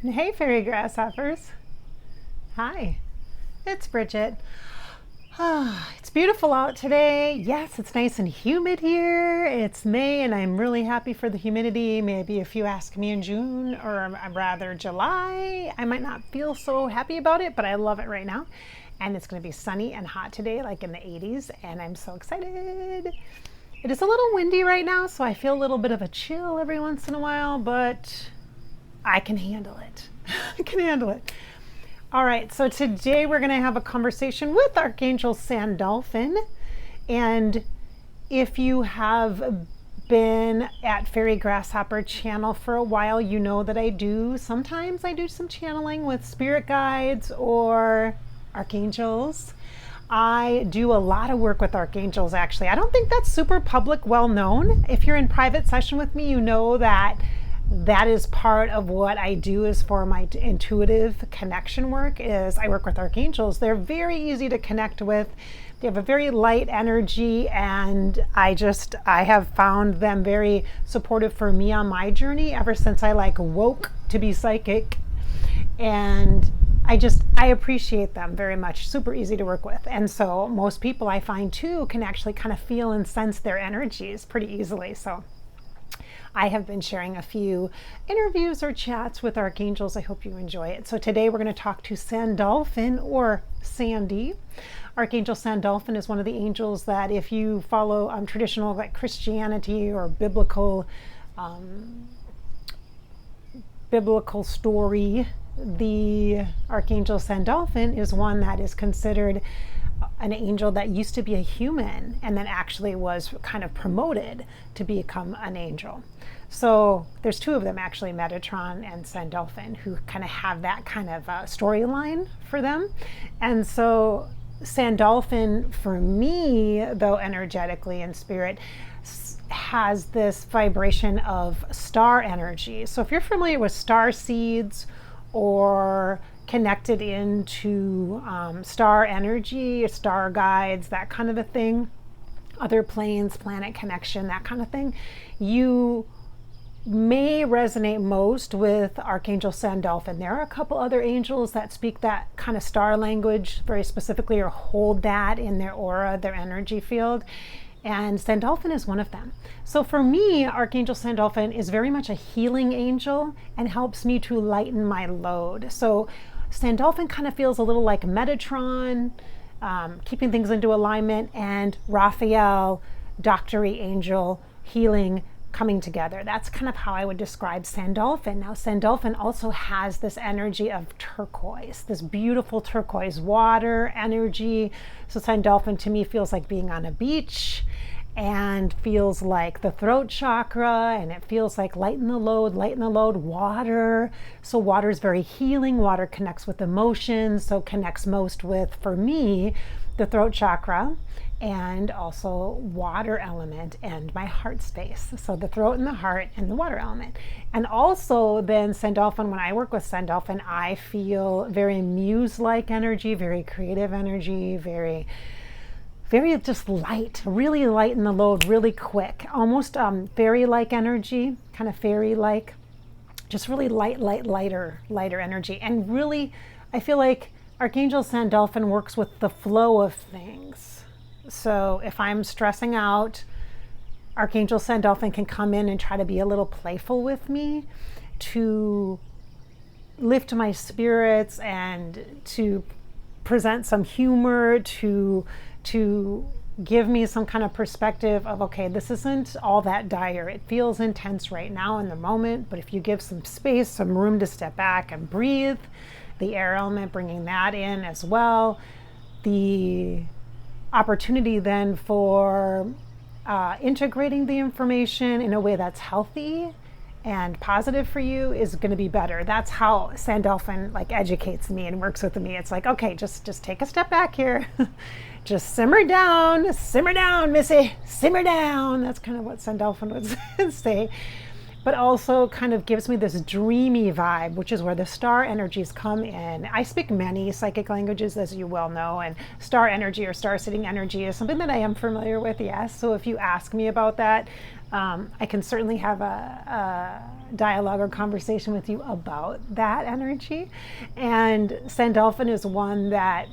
Hey, fairy grasshoppers. Hi, it's Bridget. It's beautiful out today. Yes, it's nice and humid here. It's May, and I'm really happy for the humidity. Maybe if you ask me in June, or rather July, I might not feel so happy about it, but I love it right now. And it's going to be sunny and hot today, like in the 80s, and I'm so excited. It is a little windy right now, so I feel a little bit of a chill every once in a while, but I can handle it. I can handle it. All right, so today we're going to have a conversation with Archangel Sandolphin. And if you have been at Fairy Grasshopper channel for a while, you know that sometimes I do some channeling with spirit guides or archangels. I do a lot of work with archangels, actually. I don't think that's super public, well known. If you're in private session with me, you know that is part of what I do is for my intuitive connection work is I work with archangels. They're very easy to connect with. They have a very light energy, and I have found them very supportive for me on my journey ever since I woke to be psychic. And I appreciate them very much. Super easy to work with. And so most people I find too can actually kind of feel and sense their energies pretty easily. So I have been sharing a few interviews or chats with archangels. I hope you enjoy it. So today we're going to talk to Sandolphin, or Sandy. Archangel Sandolphin is one of the angels that if you follow traditional Christianity or biblical story, the Archangel Sandolphin is one that is considered an angel that used to be a human and then actually was kind of promoted to become an angel. So there's two of them actually, Metatron and Sandolphin, who kind of have that kind of storyline for them. And so Sandolphin, for me, though energetically in spirit, has this vibration of star energy. So if you're familiar with star seeds or connected into star energy, star guides, that kind of a thing, other planes, planet connection, that kind of thing, you may resonate most with Archangel Sandolphin. There are a couple other angels that speak that kind of star language very specifically, or hold that in their aura, their energy field. And Sandolphin is one of them. So for me, Archangel Sandolphin is very much a healing angel and helps me to lighten my load. So Sandolphin kind of feels a little like Metatron, keeping things into alignment, and Raphael, doctory angel, healing, coming together. That's kind of how I would describe Sandolphin. Now, Sandolphin also has this energy of turquoise, this beautiful turquoise water energy. So Sandolphin to me feels like being on a beach, and feels like the throat chakra, and it feels like lighten the load, water. So water is very healing. Water connects with emotions, so connects most with, for me, the throat chakra, and also water element and my heart space. So the throat and the heart and the water element. And also then Sandolphin, when I work with Sandolphin, I feel very muse-like energy, very creative energy, very just light, really light in the load, really quick, almost fairy-like energy, kind of fairy-like, just really lighter energy. And really, I feel like Archangel Sandolphin works with the flow of things. So if I'm stressing out, Archangel Sandolphin can come in and try to be a little playful with me to lift my spirits and to present some humor, to give me some kind of perspective of, okay, this isn't all that dire. It feels intense right now in the moment, but if you give some space, some room to step back and breathe, the air element, bringing that in as well, the opportunity then for integrating the information in a way that's healthy and positive for you is going to be better. That's how Sandolphin educates me and works with me. It's like, okay, just take a step back here. Just simmer down, missy, simmer down. That's kind of what Sandolphin would say. but also kind of gives me this dreamy vibe, which is where the star energies come in. I speak many psychic languages, as you well know, and star energy or star sitting energy is something that I am familiar with, yes. So if you ask me about that, I can certainly have a dialogue or conversation with you about that energy. And Sandolphin is one that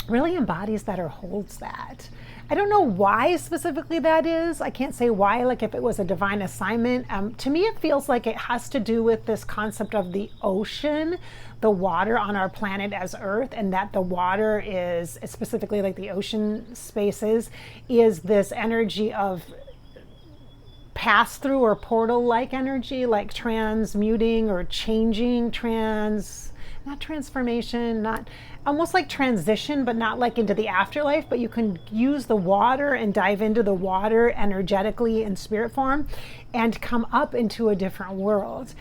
really embodies that or holds that. I don't know why specifically that is. I can't say why, like if it was a divine assignment. To me, it feels like it has to do with this concept of the ocean, the water on our planet as Earth, and that the water is, specifically like the ocean spaces, is this energy of pass-through or portal-like energy, like transmuting or changing, not transformation, not almost like transition, but not like into the afterlife, but you can use the water and dive into the water energetically in spirit form and come up into a different world.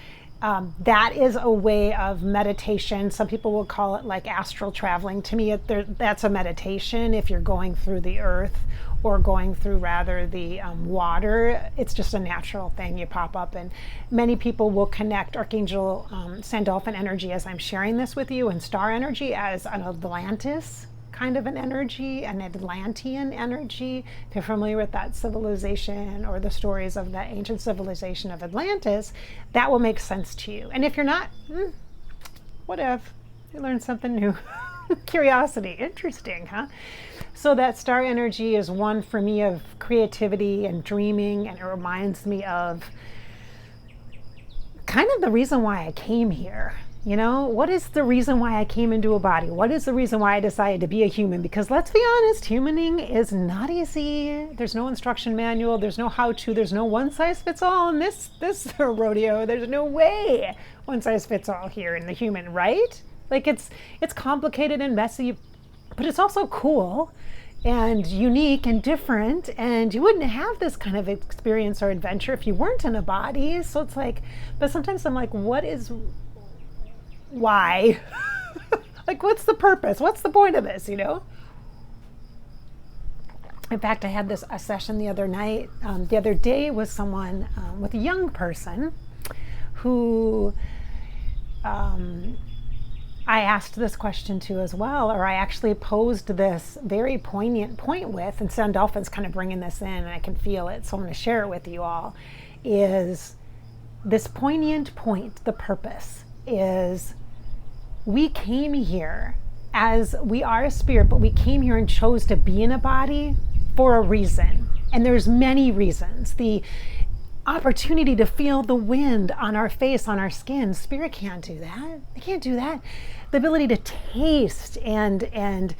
That is a way of meditation. Some people will call it like astral traveling. To me, that's a meditation if you're going through the earth or going through rather the water. It's just a natural thing. You pop up, and many people will connect Archangel Sandolphin energy as I'm sharing this with you, and star energy as an Atlantis kind of an energy, an Atlantean energy. If you're familiar with that civilization or the stories of the ancient civilization of Atlantis, that will make sense to you. And if you're not, what if? You learned something new. Curiosity, interesting, huh? So that star energy is one for me of creativity and dreaming, and it reminds me of kind of the reason why I came here. You know, what is the reason why I came into a body? What is the reason why I decided to be a human? Because let's be honest, humaning is not easy. There's no instruction manual. There's no how-to. There's no one size fits all in this rodeo. There's no way one size fits all here in the human, right? Like it's complicated and messy, but it's also cool and unique and different. And you wouldn't have this kind of experience or adventure if you weren't in a body. So it's like, but sometimes I'm like, why? Like, what's the purpose? What's the point of this, you know? In fact, I had a session the other night, the other day with someone, with a young person who I asked this question to as well, or I actually posed this very poignant point with, and Sandolphin's kind of bringing this in and I can feel it, so I'm going to share it with you all, is this poignant point, the purpose is we came here as we are a spirit, but we came here and chose to be in a body for a reason. And there's many reasons. The opportunity to feel the wind on our face, on our skin. Spirit can't do that. They can't do that. The ability to taste and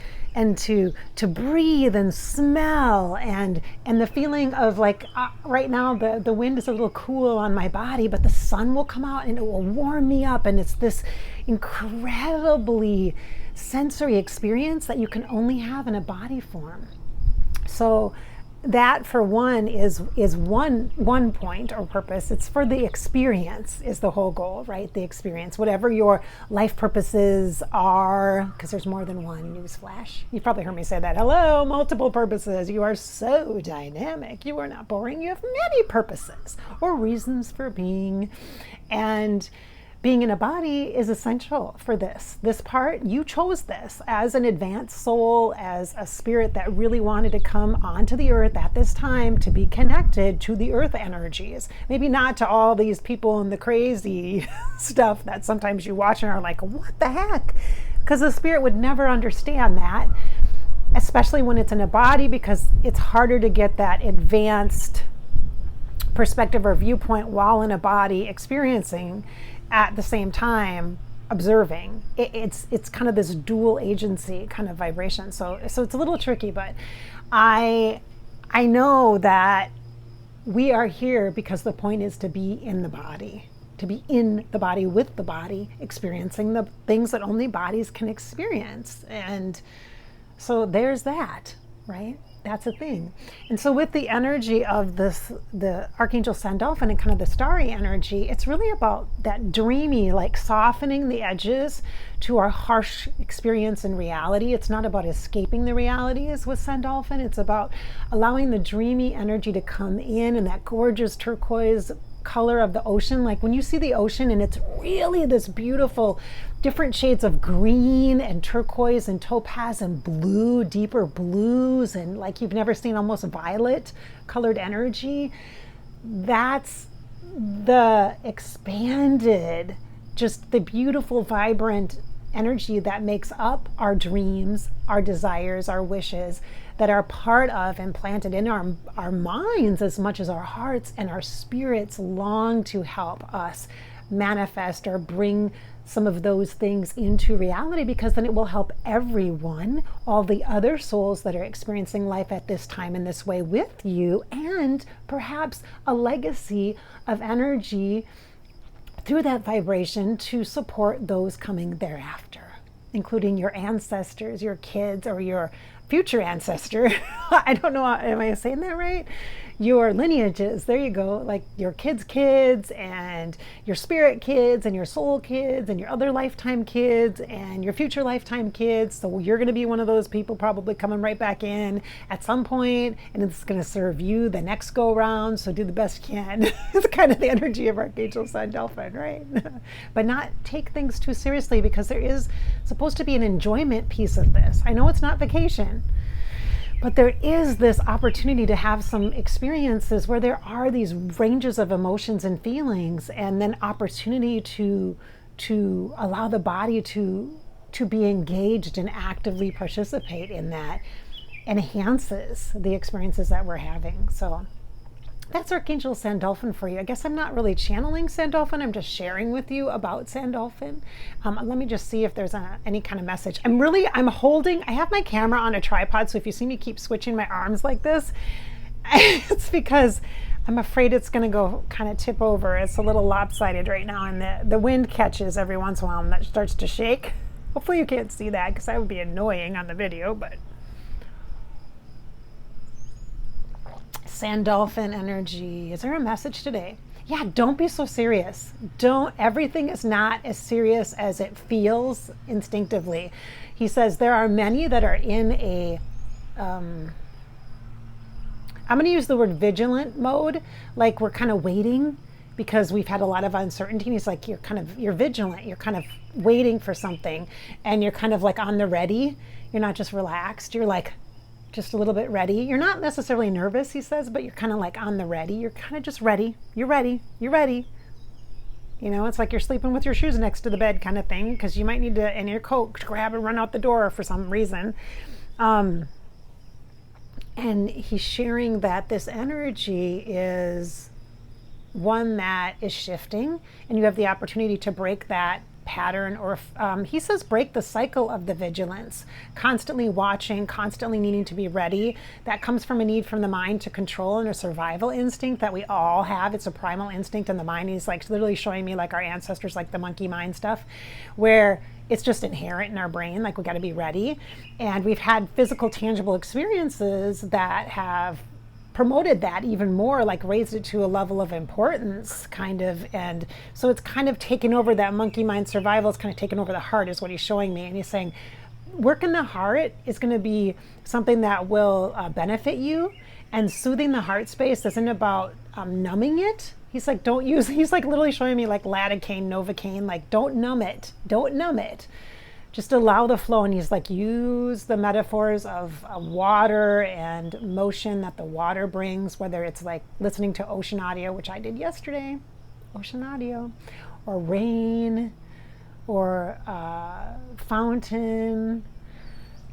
to breathe and smell and the feeling of like right now the wind is a little cool on my body, but the sun will come out and it will warm me up, and it's this incredibly sensory experience that you can only have in a body form. So that for one is one point or purpose. It's for the experience is the whole goal, right? The experience, whatever your life purposes are, because there's more than one. Newsflash. You've probably heard me say that. Hello, multiple purposes. You are so dynamic. You are not boring. You have many purposes or reasons for being, and being in a body is essential for this. This part, you chose this as an advanced soul, as a spirit that really wanted to come onto the earth at this time to be connected to the earth energies. Maybe not to all these people and the crazy stuff that sometimes you watch and are like, what the heck? Because the spirit would never understand that, especially when it's in a body, because it's harder to get that advanced perspective or viewpoint while in a body experiencing at the same time observing. It's kind of this dual agency kind of vibration. So it's a little tricky, but I know that we are here because the point is to be in the body, to be in the body with the body, experiencing the things that only bodies can experience. And so there's that, right? That's a thing. And so with the energy of the Archangel Sandolphin and kind of the starry energy, it's really about that dreamy, like softening the edges to our harsh experience in reality. It's not about escaping the realities with Sandolphin. It's about allowing the dreamy energy to come in that gorgeous turquoise color of the ocean. Like when you see the ocean and it's really this beautiful different shades of green and turquoise and topaz and blue, deeper blues, and like you've never seen, almost violet colored energy. That's the expanded, just the beautiful, vibrant energy that makes up our dreams, our desires, our wishes, that are part of and planted in our minds as much as our hearts, and our spirits long to help us manifest or bring some of those things into reality, because then it will help everyone, all the other souls that are experiencing life at this time in this way with you, and perhaps a legacy of energy through that vibration to support those coming thereafter, including your ancestors, your kids, or your future ancestor. I don't know, am I saying that right? Your lineages, there you go, like your kids, and your spirit kids, and your soul kids, and your other lifetime kids, and your future lifetime kids. So you're going to be one of those people probably coming right back in at some point, and it's going to serve you the next go round. So do the best you can. It's kind of the energy of Archangel Sandolphin, right? But not take things too seriously, because there is supposed to be an enjoyment piece of this. I know it's not vacation, but there is this opportunity to have some experiences where there are these ranges of emotions and feelings, and then opportunity to allow the body to be engaged and actively participate in that enhances the experiences that we're having. So that's Archangel Sandolphin for you. I guess I'm not really channeling Sandolphin. I'm just sharing with you about Sandolphin. Let me just see if there's any kind of message. I'm holding, I have my camera on a tripod. So if you see me keep switching my arms like this, it's because I'm afraid it's going to go kind of tip over. It's a little lopsided right now, and the wind catches every once in a while and that starts to shake. Hopefully you can't see that, because that would be annoying on the video, but Sandolphin energy. Is there a message today? Yeah, don't be so serious. Everything is not as serious as it feels instinctively. He says there are many that are in a, I'm going to use the word vigilant mode, like we're kind of waiting because we've had a lot of uncertainty. And he's like, you're vigilant. You're kind of waiting for something, and you're kind of like on the ready. You're not just relaxed. You're like, just a little bit ready. You're not necessarily nervous, he says, but you're kind of like on the ready. You're kind of just ready. You're ready. You're ready. You know, it's like you're sleeping with your shoes next to the bed kind of thing, because you might need to, and your coat, grab and run out the door for some reason. And he's sharing that this energy is one that is shifting, and you have the opportunity to break that pattern, or he says break the cycle of the vigilance, constantly watching, constantly needing to be ready. That comes from a need from the mind to control, and a survival instinct that we all have. It's a primal instinct in the mind. He's like literally showing me like our ancestors, like the monkey mind stuff, where it's just inherent in our brain, like we got to be ready. And we've had physical, tangible experiences that have promoted that even more, like raised it to a level of importance, kind of. And so it's kind of taken over that monkey mind survival. It's kind of taken over the heart, is what he's showing me. And he's saying working the heart is going to be something that will benefit you, and soothing the heart space isn't about numbing it. He's like, he's like literally showing me like lidocaine, novocaine, like don't numb it, just allow the flow. And he's like, use the metaphors of water and motion that the water brings, whether it's like listening to ocean audio, which I did yesterday, ocean audio, or rain, or fountain.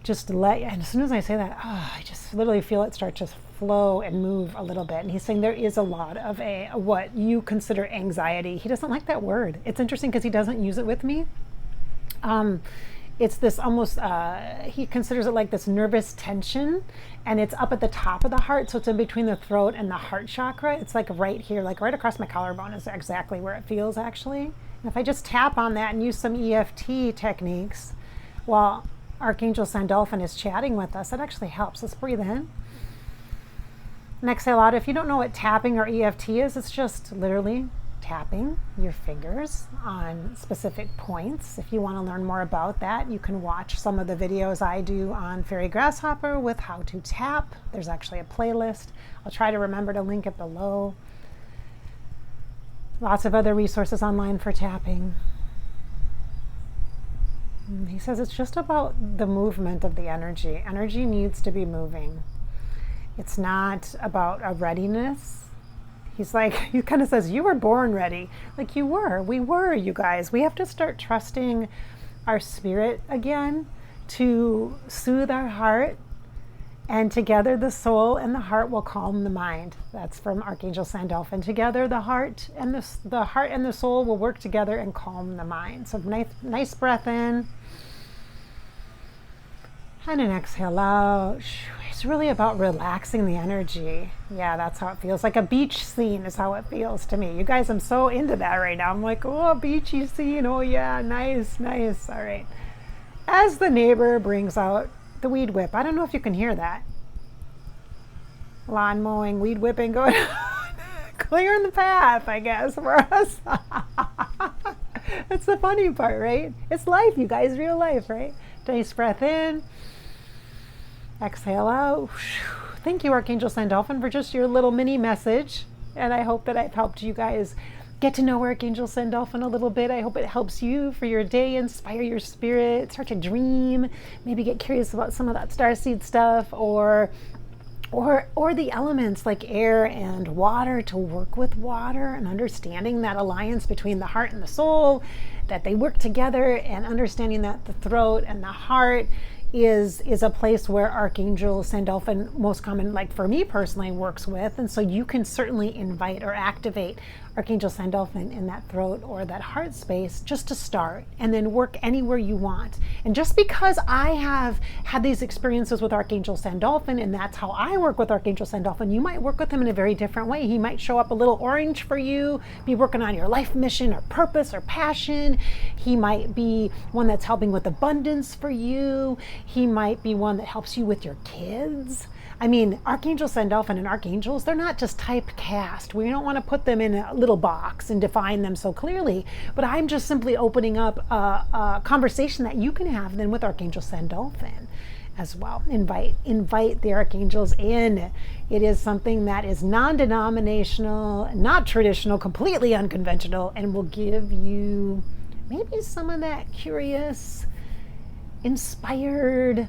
And as soon as I say that, I just literally feel it start to flow and move a little bit. And he's saying there is a lot of what you consider anxiety. He doesn't like that word. It's interesting because he doesn't use it with me. It's this almost, he considers it like this nervous tension, and it's up at the top of the heart. So it's in between the throat and the heart chakra. It's like right here, like right across my collarbone is exactly where it feels actually. And if I just tap on that and use some EFT techniques while Archangel Sandolphin is chatting with us, that actually helps. Let's breathe in and exhale out. If you don't know what tapping or EFT is, it's just literally tapping your fingers on specific points. If you want to learn more about that, you can watch some of the videos I do on Fairy Grasshopper with how to tap. There's actually a playlist. I'll try to remember to link it below. Lots of other resources online for tapping. He says it's just about the movement of the energy. Energy needs to be moving. It's not about a readiness. He's like, he kind of says, you were born ready. Like you were, we were, you guys. We have to start trusting our spirit again to soothe our heart, and together the soul and the heart will calm the mind. That's from Archangel Sandolphin. Together the heart and the soul will work together and calm the mind. So nice breath in and an exhale out. It's really about relaxing the energy. Yeah, that's how it feels. Like a beach scene is how it feels to me. You guys, I'm so into that right now. I'm like, oh, beachy scene. Oh yeah, nice, nice. All right. As the neighbor brings out the weed whip. I don't know if you can hear that. Lawn mowing, weed whipping going on. Clearing the path, I guess, for us. That's the funny part, right? It's life, you guys, real life, right? Nice breath in. Exhale out. Thank you, Archangel Sandolphin, for just your little mini message. And I hope that I've helped you guys get to know Archangel Sandolphin a little bit. I hope it helps you for your day, inspire your spirit, start to dream, maybe get curious about some of that starseed stuff, or the elements like air and water, to work with water and understanding that alliance between the heart and the soul, that they work together, and understanding that the throat and the heart is a place where Archangel Sandolphin, most common, like for me personally, works with. And so you can certainly invite or activate Archangel Sandolphin in that throat or that heart space just to start, and then work anywhere you want. And just because I have had these experiences with Archangel Sandolphin, and that's how I work with Archangel Sandolphin, you might work with him in a very different way. He might show up a little orange for you, be working on your life mission or purpose or passion. He might be one that's helping with abundance for you. He might be one that helps you with your kids. I mean, Archangel Sandolphin and archangels, they're not just typecast. We don't want to put them in a little box and define them so clearly. But I'm just simply opening up a conversation that you can have then with Archangel Sandolphin as well. Invite the archangels in. It is something that is non-denominational, not traditional, completely unconventional, and will give you maybe some of that curious, inspired,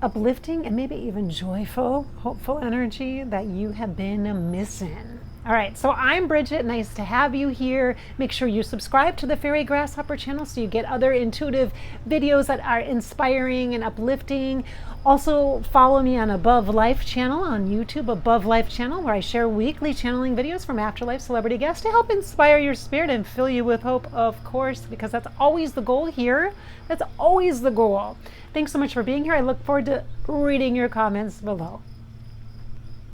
uplifting, and maybe even joyful, hopeful energy that you have been missing. All right, so I'm Bridget. Nice to have you here. Make sure you subscribe to the Fairy Grasshopper channel so you get other intuitive videos that are inspiring and uplifting. Also, follow me on Above Life channel on YouTube, Above Life channel, where I share weekly channeling videos from afterlife celebrity guests to help inspire your spirit and fill you with hope, of course, because that's always the goal here. That's always the goal. Thanks so much for being here. I look forward to reading your comments below.